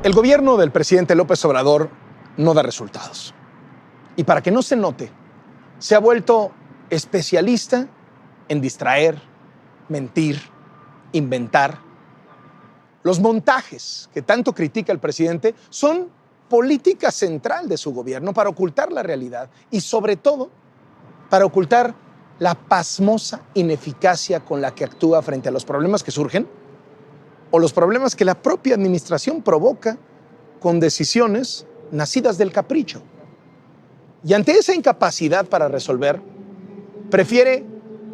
El gobierno del presidente López Obrador no da resultados. Y para que no se note, se ha vuelto especialista en distraer, mentir, inventar. Los montajes que tanto critica el presidente son política central de su gobierno para ocultar la realidad y, sobre todo, para ocultar la pasmosa ineficacia con la que actúa frente a los problemas que surgen o los problemas que la propia administración provoca con decisiones nacidas del capricho. Y ante esa incapacidad para resolver, prefiere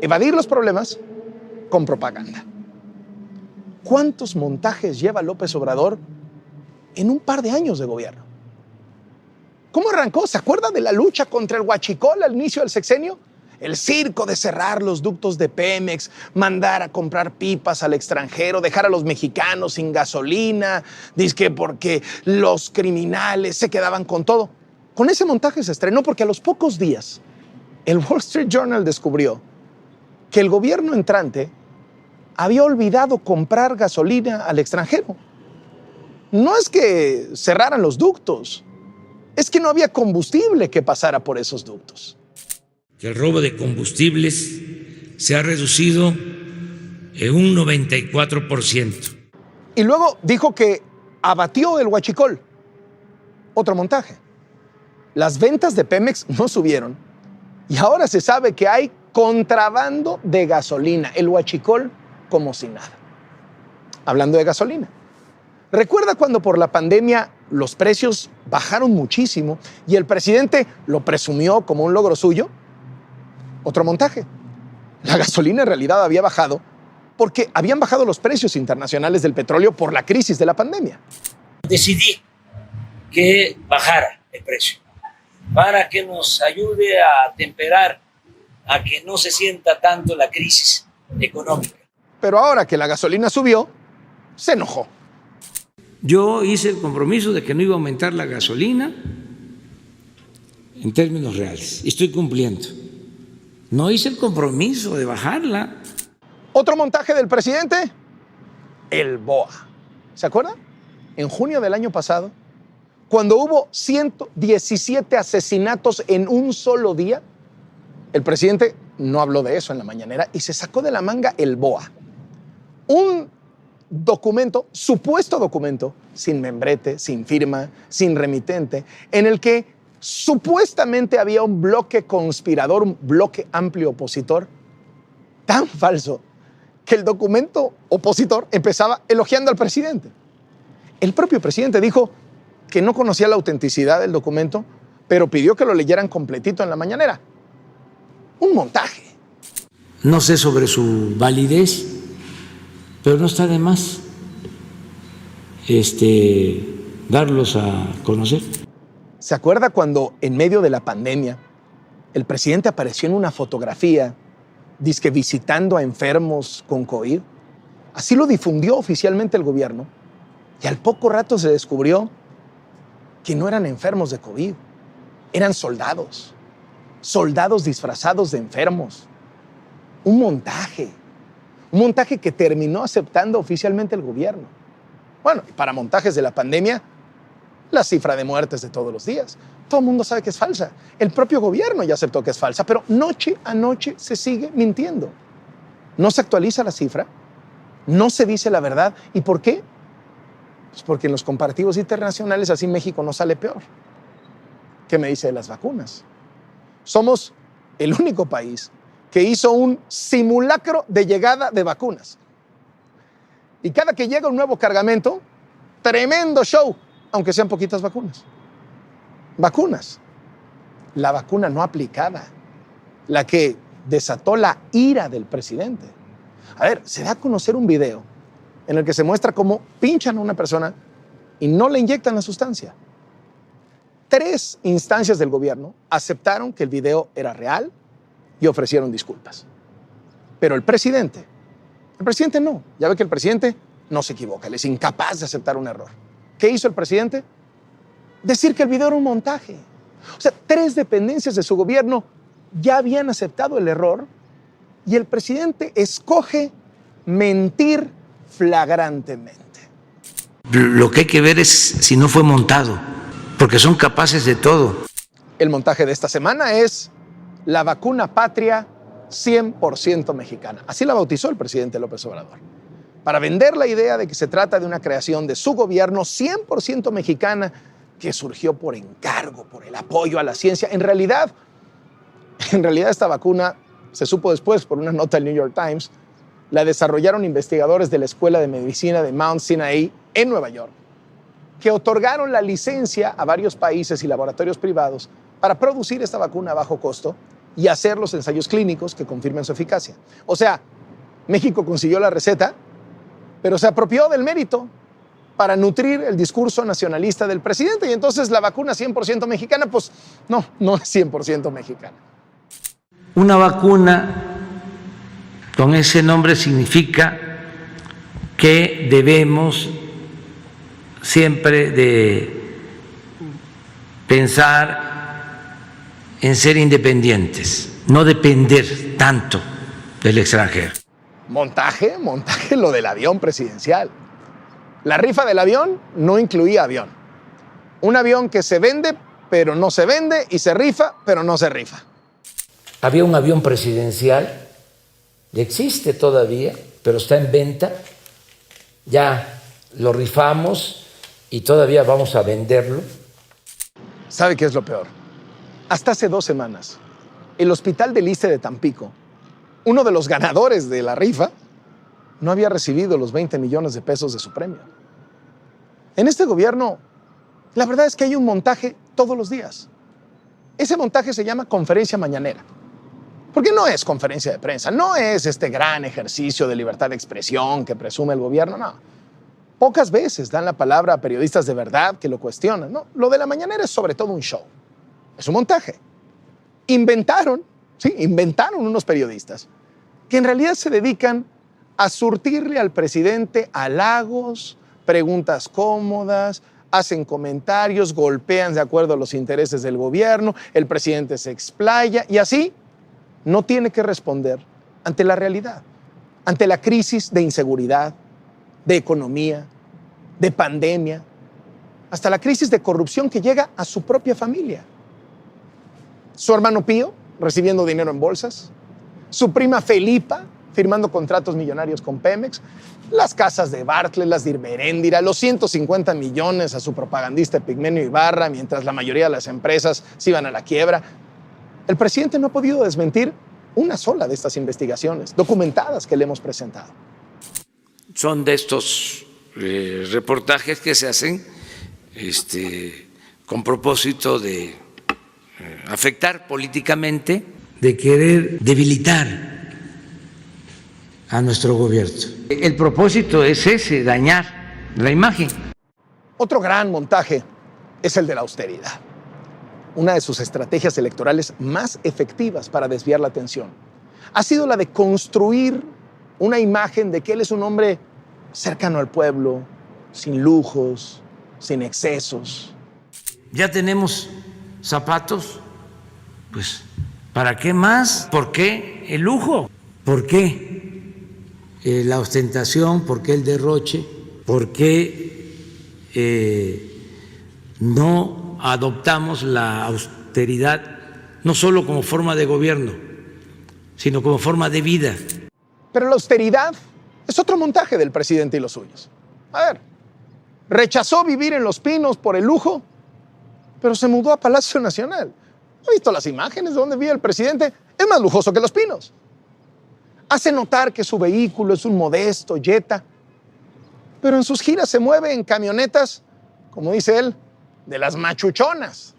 evadir los problemas con propaganda. ¿Cuántos montajes lleva López Obrador en un par de años de gobierno? ¿Cómo arrancó? ¿Se acuerda de la lucha contra el huachicol al inicio del sexenio? El circo de cerrar los ductos de Pemex, mandar a comprar pipas al extranjero, dejar a los mexicanos sin gasolina, dizque porque los criminales se quedaban con todo. Con ese montaje se estrenó porque a los pocos días el Wall Street Journal descubrió que el gobierno entrante había olvidado comprar gasolina al extranjero. No es que cerraran los ductos, es que no había combustible que pasara por esos ductos. El robo de combustibles se ha reducido en un 94%. Y luego dijo que abatió el huachicol. Otro montaje. Las ventas de Pemex no subieron y ahora se sabe que hay contrabando de gasolina, el huachicol como si nada. Hablando de gasolina, ¿recuerda cuando por la pandemia los precios bajaron muchísimo y el presidente lo presumió como un logro suyo? Otro montaje. La gasolina en realidad había bajado porque habían bajado los precios internacionales del petróleo por la crisis de la pandemia. Decidí que bajara el precio para que nos ayude a temperar, a que no se sienta tanto la crisis económica. Pero ahora que la gasolina subió, se enojó. Yo hice el compromiso de que no iba a aumentar la gasolina en términos reales y estoy cumpliendo. No hice el compromiso de bajarla. Otro montaje del presidente, el BOA. ¿Se acuerdan? En junio del año pasado, cuando hubo 117 asesinatos en un solo día, el presidente no habló de eso en la mañanera y se sacó de la manga el BOA. Un documento, supuesto documento, sin membrete, sin firma, sin remitente, en el que supuestamente había un bloque conspirador, un bloque amplio opositor, tan falso que el documento opositor empezaba elogiando al presidente. El propio presidente dijo que no conocía la autenticidad del documento, pero pidió que lo leyeran completito en la mañanera. Un montaje. No sé sobre su validez, pero no está de más darlos a conocer. ¿Se acuerda cuando en medio de la pandemia el presidente apareció en una fotografía dizque visitando a enfermos con COVID? Así lo difundió oficialmente el gobierno y al poco rato se descubrió que no eran enfermos de COVID, eran soldados disfrazados de enfermos. Un montaje que terminó aceptando oficialmente el gobierno. Bueno, y para montajes de la pandemia, la cifra de muertes de todos los días. Todo el mundo sabe que es falsa. El propio gobierno ya aceptó que es falsa, pero noche a noche se sigue mintiendo. No se actualiza la cifra, no se dice la verdad. ¿Y por qué? Pues porque en los comparativos internacionales así México no sale peor. ¿Qué me dice de las vacunas? Somos el único país que hizo un simulacro de llegada de vacunas. Y cada que llega un nuevo cargamento, tremendo show, aunque sean poquitas vacunas. Vacunas. La vacuna no aplicada, la que desató la ira del presidente. A ver, se da a conocer un video en el que se muestra cómo pinchan a una persona y no le inyectan la sustancia. 3 instancias del gobierno aceptaron que el video era real y ofrecieron disculpas. Pero el presidente no. Ya ve que el presidente no se equivoca, él es incapaz de aceptar un error. ¿Qué hizo el presidente? Decir que el video era un montaje. O sea, 3 dependencias de su gobierno ya habían aceptado el error y el presidente escoge mentir flagrantemente. Lo que hay que ver es si no fue montado, porque son capaces de todo. El montaje de esta semana es la vacuna patria 100% mexicana. Así la bautizó el presidente López Obrador, para vender la idea de que se trata de una creación de su gobierno 100% mexicana que surgió por encargo, por el apoyo a la ciencia. En realidad esta vacuna, se supo después por una nota del New York Times, la desarrollaron investigadores de la Escuela de Medicina de Mount Sinai en Nueva York, que otorgaron la licencia a varios países y laboratorios privados para producir esta vacuna a bajo costo y hacer los ensayos clínicos que confirmen su eficacia. O sea, México consiguió la receta, pero se apropió del mérito para nutrir el discurso nacionalista del presidente, y entonces la vacuna 100% mexicana, pues no es 100% mexicana. Una vacuna con ese nombre significa que debemos siempre de pensar en ser independientes, no depender tanto del extranjero. Montaje lo del avión presidencial. La rifa del avión no incluía avión. Un avión que se vende, pero no se vende, y se rifa, pero no se rifa. Había un avión presidencial, existe todavía, pero está en venta. Ya lo rifamos y todavía vamos a venderlo. ¿Sabe qué es lo peor? Hasta hace 2 semanas, el Hospital del Iste de Tampico, uno de los ganadores de la rifa, no había recibido los 20 millones de pesos de su premio. En este gobierno, la verdad es que hay un montaje todos los días. Ese montaje se llama conferencia mañanera. Porque no es conferencia de prensa, no es este gran ejercicio de libertad de expresión que presume el gobierno, no. Pocas veces dan la palabra a periodistas de verdad que lo cuestionan, no. Lo de la mañanera es sobre todo un show, es un montaje. Inventaron unos periodistas que en realidad se dedican a surtirle al presidente halagos, preguntas cómodas, hacen comentarios, golpean de acuerdo a los intereses del gobierno, el presidente se explaya y así no tiene que responder ante la realidad, ante la crisis de inseguridad, de economía, de pandemia, hasta la crisis de corrupción que llega a su propia familia. Su hermano Pío recibiendo dinero en bolsas, su prima Felipa firmando contratos millonarios con Pemex, las casas de Bartlett, las de Irmeréndira, los 150 millones a su propagandista Epigmenio Ibarra, mientras la mayoría de las empresas se iban a la quiebra. El presidente no ha podido desmentir una sola de estas investigaciones documentadas que le hemos presentado. Son de estos reportajes que se hacen con propósito de afectar políticamente, de querer debilitar a nuestro gobierno. El propósito es ese, dañar la imagen. Otro gran montaje es el de la austeridad, una de sus estrategias electorales más efectivas para desviar la atención. Ha sido la de construir una imagen de que él es un hombre cercano al pueblo, sin lujos, sin excesos. Ya tenemos zapatos, pues, ¿para qué más? ¿Por qué el lujo? ¿Por qué la ostentación? ¿Por qué el derroche? ¿Por qué no adoptamos la austeridad no solo como forma de gobierno, sino como forma de vida? Pero la austeridad es otro montaje del presidente y los suyos. A ver, rechazó vivir en Los Pinos por el lujo, pero se mudó a Palacio Nacional. ¿Ha visto las imágenes de donde vive el presidente? Es más lujoso que Los Pinos. Hace notar que su vehículo es un modesto Jetta, pero en sus giras se mueve en camionetas, como dice él, de las machuchonas.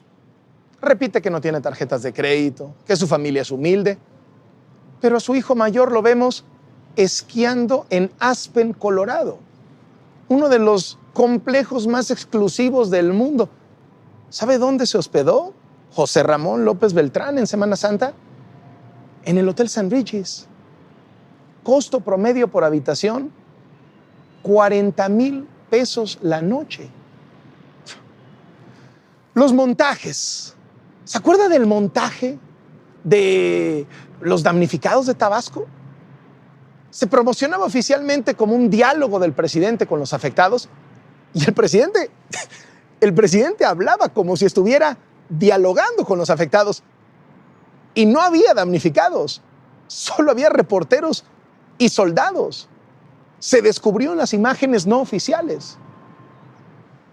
Repite que no tiene tarjetas de crédito, que su familia es humilde, pero a su hijo mayor lo vemos esquiando en Aspen, Colorado, uno de los complejos más exclusivos del mundo. ¿Sabe dónde se hospedó José Ramón López Beltrán en Semana Santa? En el Hotel St. Regis. Costo promedio por habitación, 40,000 pesos la noche. Los montajes. ¿Se acuerda del montaje de los damnificados de Tabasco? Se promocionaba oficialmente como un diálogo del presidente con los afectados, Y el presidente hablaba como si estuviera dialogando con los afectados. Y no había damnificados, solo había reporteros y soldados. Se descubrió en las imágenes no oficiales.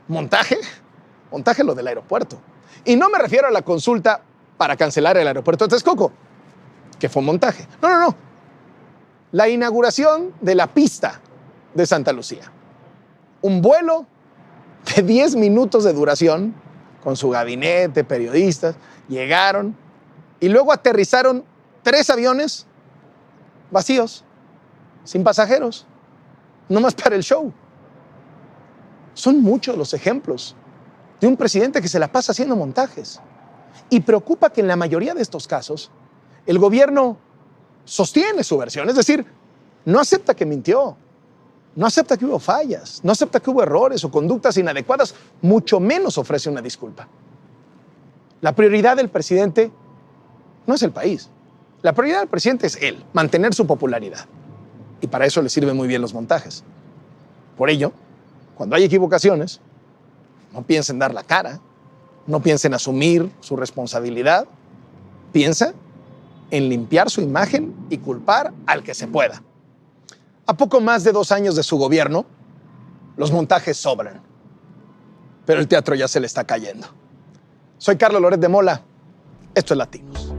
¿Montaje? Montaje lo del aeropuerto. Y no me refiero a la consulta para cancelar el aeropuerto de Texcoco, que fue montaje. No. La inauguración de la pista de Santa Lucía. Un vuelo de 10 minutos de duración, con su gabinete, periodistas, llegaron y luego aterrizaron 3 aviones vacíos, sin pasajeros, nomás para el show. Son muchos los ejemplos de un presidente que se la pasa haciendo montajes. Y preocupa que en la mayoría de estos casos el gobierno sostiene su versión, es decir, no acepta que mintió, no acepta que hubo fallas, no acepta que hubo errores o conductas inadecuadas, mucho menos ofrece una disculpa. La prioridad del presidente no es el país. La prioridad del presidente es él, mantener su popularidad. Y para eso le sirven muy bien los montajes. Por ello, cuando hay equivocaciones, no piensa en dar la cara, no piensa en asumir su responsabilidad, piensa en limpiar su imagen y culpar al que se pueda. A poco más de 2 años de su gobierno, los montajes sobran. Pero el teatro ya se le está cayendo. Soy Carlos Loret de Mola. Esto es Latinos.